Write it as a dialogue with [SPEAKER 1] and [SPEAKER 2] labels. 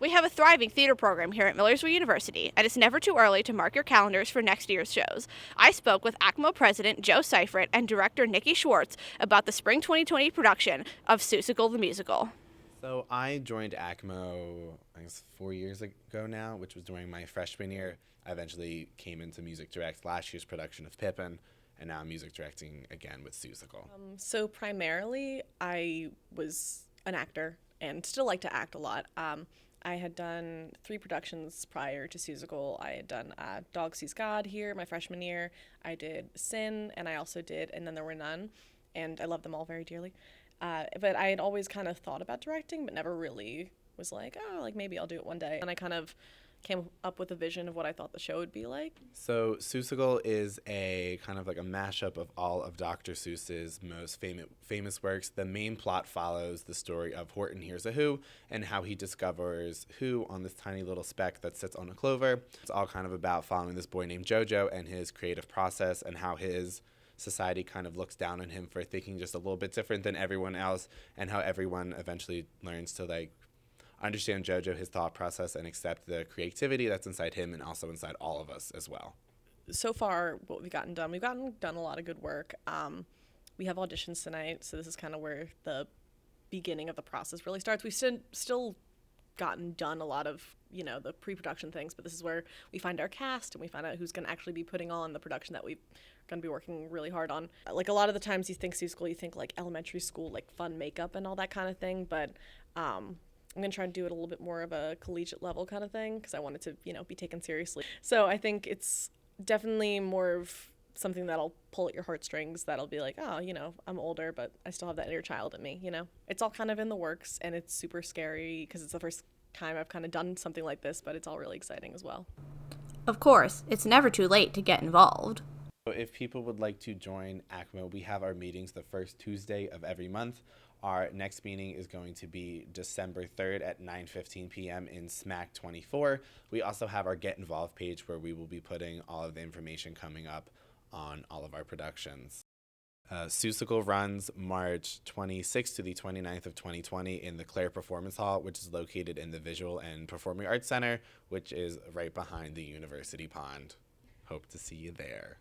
[SPEAKER 1] We have a thriving theater program here at Millersville University, and it's never too early to mark your calendars for next year's shows. I spoke with ACMO President Joe Seifert and Director Nikki Schwartz about the Spring 2020 production of Seussical the Musical.
[SPEAKER 2] So I joined ACMO, I guess 4 years ago now, which was during my freshman year. I eventually came into music direct last year's production of Pippin, and now I'm music directing again with Seussical.
[SPEAKER 3] So primarily, I was an actor and still like to act a lot. I had done 3 productions prior to Seussical. I had done Dog Sees God here my freshman year. I did Sin, and I also did And Then There Were None, and I love them all very dearly. But I had always kind of thought about directing, but never really was like, oh, like maybe I'll do it one day. And I kind of came up with a vision of what I thought the show would be like.
[SPEAKER 2] So Seussical is a kind of like a mashup of all of Dr. Seuss's most famous works. The main plot follows the story of Horton Hears a Who and how he discovers Who on this tiny little speck that sits on a clover. It's all kind of about following this boy named Jojo and his creative process and how his society kind of looks down on him for thinking just a little bit different than everyone else, and how everyone eventually learns to like understand Jojo, his thought process, and accept the creativity that's inside him and also inside all of us as well.
[SPEAKER 3] So far, what we've gotten done a lot of good work. We have auditions tonight, so this is kind of where the beginning of the process really starts. We've still gotten done a lot of, the pre-production things, but this is where we find our cast and we find out who's going to actually be putting on the production that we're going to be working really hard on. Like a lot of the times you think Seussical, you think like elementary school, like fun makeup and all that kind of thing, but I'm going to try and do it a little bit more of a collegiate level kind of thing because I want it to, be taken seriously. So I think it's definitely more of something that'll pull at your heartstrings, that'll be like, oh, I'm older, but I still have that inner child in me, It's all kind of in the works, and it's super scary because it's the first time I've kind of done something like this, but it's all really exciting as well.
[SPEAKER 1] Of course, it's never too late to get involved.
[SPEAKER 2] So if people would like to join ACMO, we have our meetings the first Tuesday of every month. Our next meeting is going to be December 3rd at 9:15 p.m. in SMAC 24. We also have our Get Involved page where we will be putting all of the information coming up on all of our productions. Seussical runs March 26th to the 29th of 2020 in the Clare Performance Hall, which is located in the Visual and Performing Arts Center, which is right behind the University Pond. Hope to see you there.